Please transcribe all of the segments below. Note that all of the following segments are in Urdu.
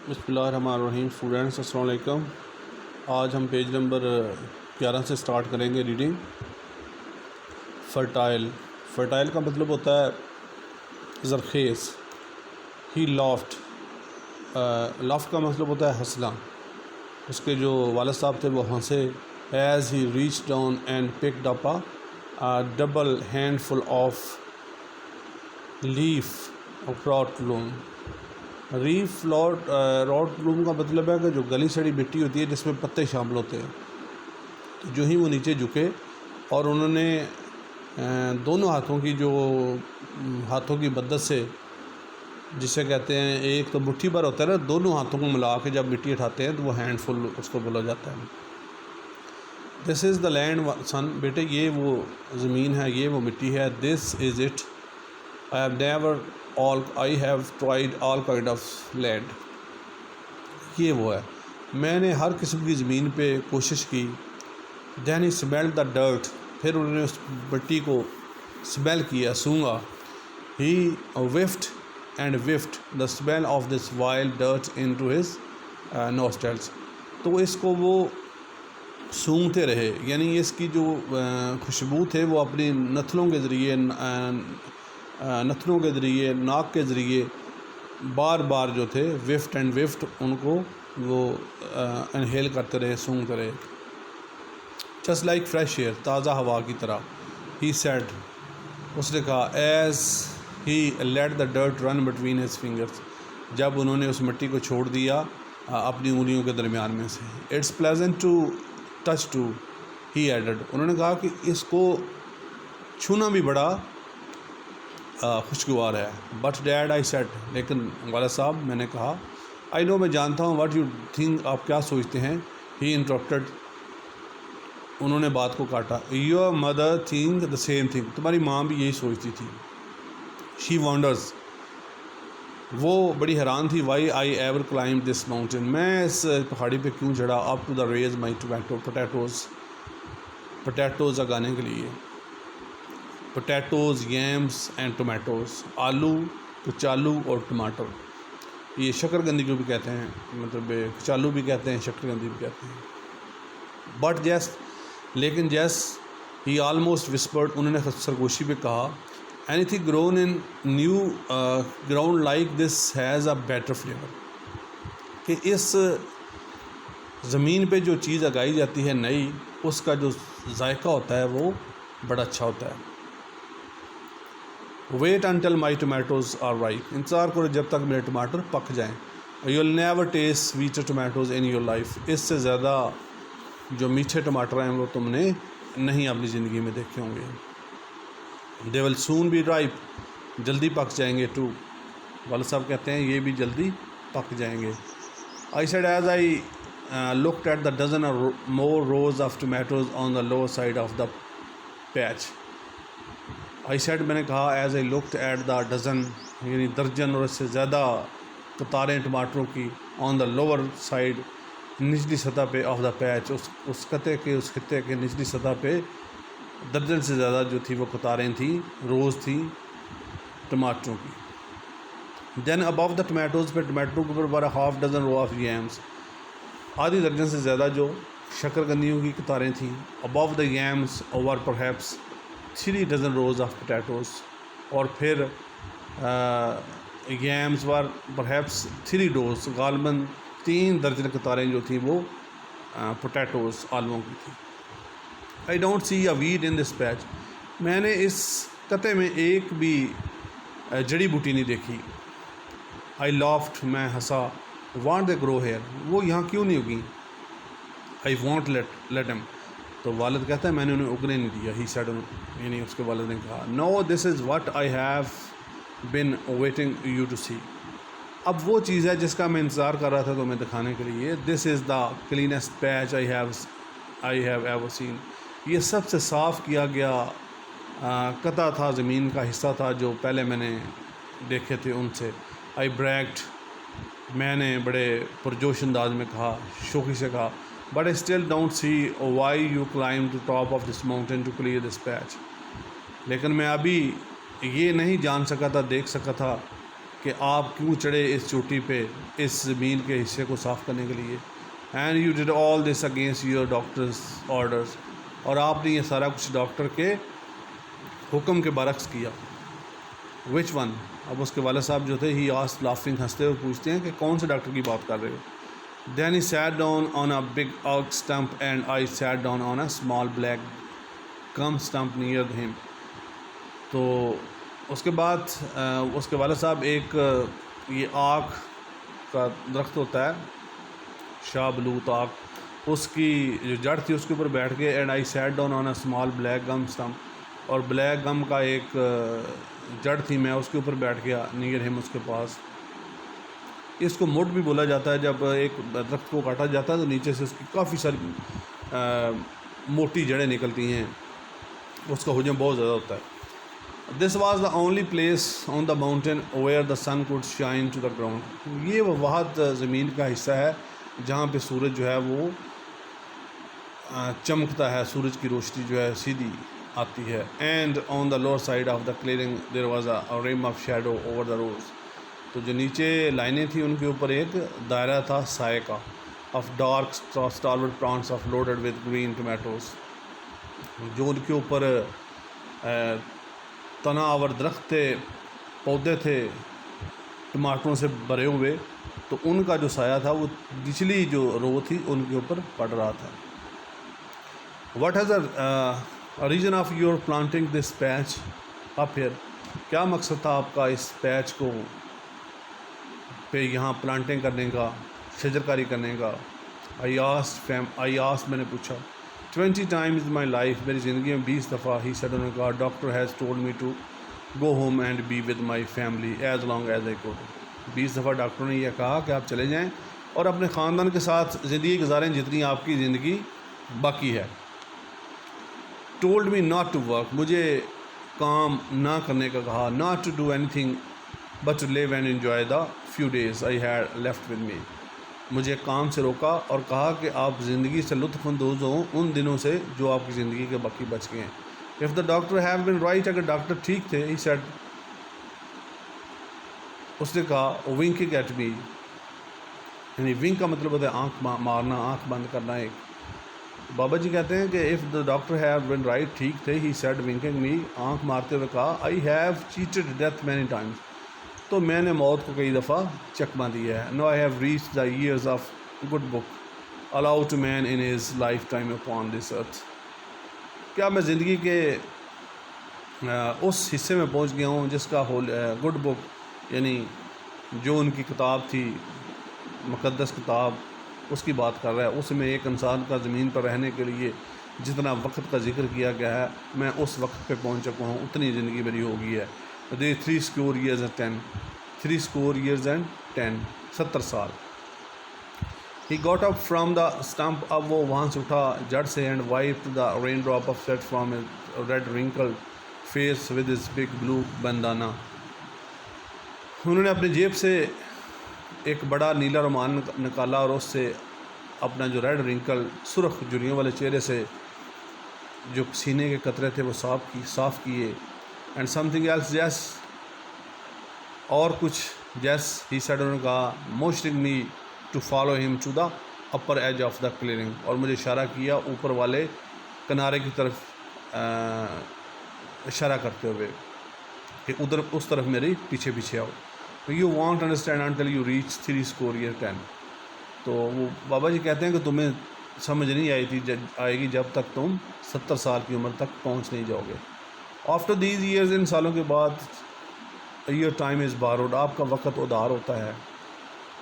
بسم اللہ الرحمن الرحیم۔ اسٹوڈینٹس السلام علیکم۔ آج ہم پیج نمبر 11 سے سٹارٹ کریں گے ریڈنگ۔ فرٹائل کا مطلب ہوتا ہے زرخیز۔ ہی لافٹ کا مطلب ہوتا ہے ہنسنا۔ اس کے جو والد صاحب تھے وہ ہنسے۔ As he reach down and picked up double handful of leaf rot loam. Rot loam کا مطلب ہے کہ جو گلی سڑی مٹی ہوتی ہے جس میں پتے شامل ہوتے ہیں۔ تو جو ہی وہ نیچے جھکے اور انہوں نے دونوں ہاتھوں کی مدد سے، جسے کہتے ہیں ایک تو مٹھی بھر ہوتا ہے نا، دونوں ہاتھوں کو ملا کے جب مٹی اٹھاتے ہیں تو وہ ہینڈ فل اس کو بولا جاتا ہے۔ دس از دا لینڈ سن، بیٹے یہ وہ زمین ہے، یہ وہ مٹی ہے۔ This is it, I have tried all kind of land۔ یہ وہ ہے، میں نے ہر قسم کی زمین پہ کوشش کی۔ Then he smelled the dirt، پھر انہوں نے اس مٹی کو اسمیل کیا، سونگا۔ He whiffed the smell of this vile dirt into his nostrils۔ تو اس کو وہ سونگتے رہے، یعنی اس کی جو خوشبو تھے وہ اپنی نتھنوں کے ذریعے ناک کے ذریعے بار بار جو تھے وفٹ ان کو وہ انہیل کرتے رہے، سونگتے رہے۔ جسٹ لائک فریش ایئر، تازہ ہوا کی طرح۔ ہی سیڈ، اس نے کہا، as he let the dirt run between his fingers, جب انہوں نے اس مٹی کو چھوڑ دیا اپنی انگلیوں کے درمیان میں سے۔ It's pleasant to touch too, he added, انہوں نے کہا کہ اس کو چھونا بھی بڑا خوشگوار ہے۔ بٹ ڈیڈ، آئی سیڈ، لیکن والد صاحب میں نے کہا، آئی نو، میں جانتا ہوں، واٹ یو تھنک، آپ کیا سوچتے ہیں۔ ہی انٹرپٹڈ، انہوں نے بات کو کاٹا، your mother think the same thing, تمہاری ماں بھی یہی سوچتی تھی۔ شی وانڈرز، وہ بڑی حیران تھی، why I ever climb this mountain, میں اس پہاڑی پہ کیوں چڑھا، up to the raise my potatoes اگانے کے لیے۔ پوٹیٹوز، یمز اینڈ ٹومیٹوز، آلو، کچالو اور ٹماٹر۔ یہ شکر گندی کو بھی کہتے ہیں، مطلب کچالو بھی کہتے ہیں، شکر گندی بھی کہتے ہیں۔ بٹ جیس، لیکن جیس، ہی آلموسٹ وسپرڈ، انہوں نے سرگوشی پہ کہا، any thing grown in new ground like this has a better flavour, کہ اس زمین پہ جو چیز اگائی جاتی ہے نئی، اس کا جو ذائقہ ہوتا ہے وہ بڑا اچھا ہوتا ہے۔ Wait until my tomatoes are ripe, انتظار کرو جب تک میرے ٹماٹر پک جائیں۔ You will never taste sweeter tomatoes in your life, اس سے زیادہ جو میٹھے ٹماٹر ہیں وہ تم نے نہیں اپنی زندگی میں دیکھے ہوں گے۔ دے ول سون بی رائپ، جلدی پک جائیں گے ٹو، والد صاحب کہتے ہیں یہ بھی جلدی پک جائیں گے۔ I said as I looked at the dozen or more rows of tomatoes on the lower side of the patch۔ I said، میں نے کہا، as I looked at the dozen، یعنی درجن اور اس سے زیادہ قطاریں ٹماٹروں کی، on the lower side، نچلی سطح پہ، of the patch، اس خطے کے نچلی سطح پہ درجن سے زیادہ جو تھی وہ قطاریں تھیں، روز تھیں ٹماٹروں کی۔ then above the tomatoes، پہ ٹماٹروں کے اوپر were a half dozen row of yams، آدھی درجن سے زیادہ جو شکر گندیوں کی قطاریں تھیں۔ above the yams over perhaps 3 dozen rows of potatoes، اور پھر yams were perhaps 3 rows، غالباً 3 درجن قطاریں جو تھیں وہ پوٹیٹوز، آلووں کی تھیں۔ I don't see a weed in this patch، میں نے اس قطعے میں ایک بھی جڑی بوٹی نہیں دیکھی۔ I laughed، میں ہنسا۔ want they grow here، وہ یہاں کیوں نہیں اگیں۔ I won't let them، تو والد کہتا ہے میں نے انہیں اگنے نہیں دیا۔ He said، یعنی اس کے والد نے کہا، no this is what I have been waiting you to see، اب وہ چیز ہے جس کا میں انتظار کر رہا تھا تمہیں دکھانے کے لیے۔ this is the cleanest patch I have ever seen، یہ سب سے صاف کیا گیا قطع تھا، زمین کا حصہ تھا جو پہلے میں نے دیکھے تھے ان سے۔ I bragged، میں نے بڑے پرجوش انداز میں کہا، شوخی سے کہا، but I still don't see why you climbed to top of this mountain to clear this patch، لیکن میں ابھی یہ نہیں جان سکا تھا، دیکھ سکا تھا کہ آپ کیوں چڑھے اس چوٹی پہ اس زمین کے حصے کو صاف کرنے کے لیے. And you did all this against your doctors orders, اور آپ نے یہ سارا کچھ ڈاکٹر کے حکم کے برعکس کیا. Which one? اب اس کے والد صاحب جو تھے ہی آسکڈ لافنگ, ہنستے ہوئے پوچھتے ہیں کہ کون سے ڈاکٹر کی بات کر رہے ہو. Then he sat down on a big oak stump and I sat down on a small black gum stump near him. تو اس کے بعد اس کے والد صاحب ایک یہ آک کا درخت ہوتا ہے, شاہ بلوت آک, اس کی جو جڑ تھی اس کے اوپر بیٹھ گئے. And I sat down on a small black gum stump, اور بلیک گم کا ایک جڑ تھی, میں اس کے اوپر بیٹھ گیا نیئر ہم, اس کے پاس. اس کو مڈ بھی بولا جاتا ہے. جب ایک درخت کو کاٹا جاتا ہے تو نیچے سے اس کی کافی ساری موٹی جڑیں نکلتی ہیں, اس کا حجم بہت زیادہ ہوتا ہے. This was the only place on the mountain where the sun could shine to the ground. یہ وہ واحد زمین کا حصہ ہے جہاں پہ سورج جو ہے وہ چمکتا ہے, سورج کی روشنی جو ہے سیدھی آتی ہے. And on the lower side of the clearing there was a rim of shadow over the rows. تو جو نیچے لائنیں تھیں ان کے اوپر ایک دائرہ تھا سائے کا, of dark stalwart plants of loaded with green tomatoes, جو ان کے اوپر تنا آور درخت تھے, پودے تھے ٹماٹروں سے بھرے ہوئے. تو ان کا جو سایہ تھا وہ نچلی جو رو تھی ان کے اوپر پڑ رہا تھا. What has a reason of your planting this patch up here? کیا مقصد تھا آپ کا اس پیچ کو پہ یہاں پلانٹنگ کرنے کا, شجرکاری کرنے کا؟ آئی آسکڈ, میں نے پوچھا. 20 times in my life, میری زندگی میں 20 دفعہ. ہی said, انہوں نے کہا, doctor has told me to go home and be with my family as long as I could. 20 دفعہ ڈاکٹروں نے یہ کہا کہ آپ چلے جائیں اور اپنے خاندان کے ساتھ زندگی گزاریں جتنی آپ کی زندگی باقی ہے. Told me not to work, مجھے کام نہ کرنے کا کہا. Not to do anything but to live and enjoy the few days I had left with me. مجھے کام سے روکا اور کہا کہ آپ زندگی سے لطف اندوز ہوں ان دنوں سے جو آپ کی زندگی کے باقی بچ گئے ہیں. If the doctor have been right, اگر ڈاکٹر ٹھیک تھے, ہی سیڈ, اس نے کہا, ونکنگ ایٹ می, یعنی ونک کا مطلب ہوتا ہے آنکھ مارنا, آنکھ بند کرنا ایک. بابا جی کہتے ہیں کہ if the doctor have been right, ٹھیک تھے, ہی سیڈ ونکنگ می, آنکھ مارتے ہوئے کہا, I have cheated death many Times, تو میں نے موت کو کئی دفعہ چکمہ دیا ہے. Now I have reach the years of good book allow to man in his lifetime upon this earth. کیا میں زندگی کے اس حصے میں پہنچ گیا ہوں جس کا گڈ بک, یعنی جو ان کی کتاب تھی, مقدس کتاب, اس کی بات کر رہا ہے. اس میں ایک انسان کا زمین پر رہنے کے لیے جتنا وقت کا ذکر کیا گیا ہے, میں اس وقت پہ پہنچ چکا ہوں, اتنی زندگی میری ہو گئی ہے. دے 3 score years and 10, 3 score years and 10, 70 سال. He got up from the stump, اب وہ وہاں سے اٹھا جڑ سے, and wiped the raindrop of sweat from his red wrinkled face with his big blue bandana. انہوں نے اپنی جیب سے ایک بڑا نیلا رومال نکالا اور اس سے اپنا جو ریڈ رنکل, سرخ جھریوں والے چہرے سے جو پسینے کے قطرے تھے وہ صاف کیے. اینڈ سم تھنگ ایلس, جیس, اور کچھ, جیس, ہی سیڈ, انہوں نے کہا, motioning me to follow him to the upper edge of the clearing, اور مجھے اشارہ کیا اوپر والے کنارے کی طرف اشارہ کرتے ہوئے کہ ادھر اس طرف میری پیچھے پیچھے آؤ. You want understand until you reach 3 score year 10. تو وہ بابا جی کہتے ہیں کہ تمہیں سمجھ نہیں آئے گی جب تک تم 70 سال کی عمر تک پہنچ نہیں جاؤ گے. آفٹر دیز ایئرز, ان سالوں کے بعد, یور ٹائم از باروڈ, آپ کا وقت ادھار ہوتا ہے.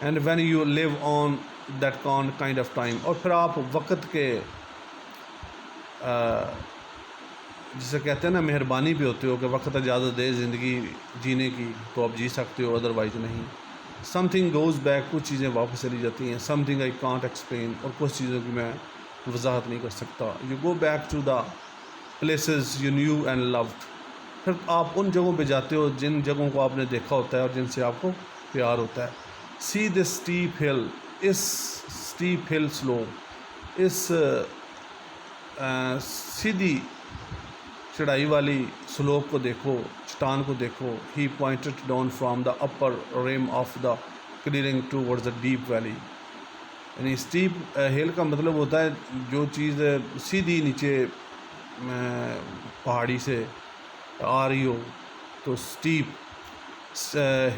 And when you live on that kind of time, اور پھر آپ وقت کے جسے کہتے ہیں نا مہربانی پہ ہوتے ہو کہ وقت اجازت دے زندگی جینے کی تو آپ جی سکتے ہو, ادروائز نہیں. سم تھنگ گوز بیک, کچھ چیزیں واپس چلی جاتی ہیں. Something I can't explain, اور کچھ چیزوں کی میں وضاحت نہیں کر سکتا. You go back to the places you knew and loved, پھر آپ ان جگہوں پہ جاتے ہو جن جگہوں کو آپ نے دیکھا ہوتا ہے اور جن سے آپ کو پیار ہوتا ہے. سی دس اسٹیپ ہل, اس اسٹیپ ہل سلو, اس سیدھی چڑھائی والی سلوپ کو دیکھو، چٹان کو دیکھو. He pointed down from the upper rim of the clearing towards the deep valley. یعنی اسٹیپ ہل کا مطلب ہوتا ہے جو چیز سیدھی نیچے پہاڑی سے آ رہی ہو. تو اسٹیپ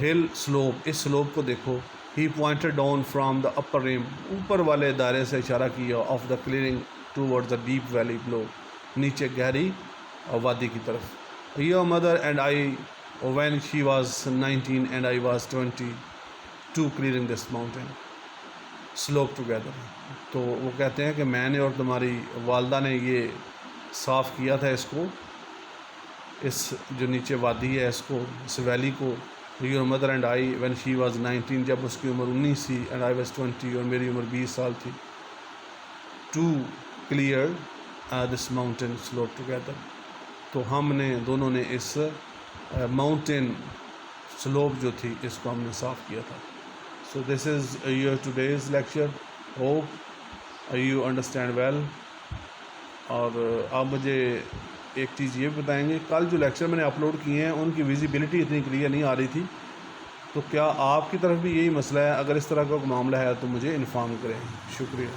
ہل سلوپ، اس سلوپ کو دیکھو. He pointed down from the upper rim, اوپر والے دائرے سے اشارہ کیا، off the clearing toward the deep valley below, نیچے گہری وادی کی طرف. Your mother and I when she was 19 and I was 22 clearing this mountain slope together. تو وہ کہتے ہیں کہ میں نے اور تمہاری والدہ نے یہ صاف کیا تھا اس کو، اس جو نیچے وادی ہے اس کو، اس ویلی کو. Your mother and I when she was 19، جب اس کی عمر 19 تھی، اینڈ آئی واز 20، اور میری عمر 20 سال تھی. To clear this mountain slope together. تو ہم نے دونوں نے اس ماؤنٹین سلوپ جو تھی اس کو ہم نے صاف کیا تھا. So this is your today's lecture. Hope you understand well. اور آپ مجھے ایک چیز یہ بتائیں گے، کل جو لیکچر میں نے اپلوڈ کیے ہیں ان کی ویزیبلٹی اتنی کلیئر نہیں آ رہی تھی، تو کیا آپ کی طرف بھی یہی مسئلہ ہے؟ اگر اس طرح کا کوئی معاملہ ہے تو مجھے انفارم کریں. شکریہ.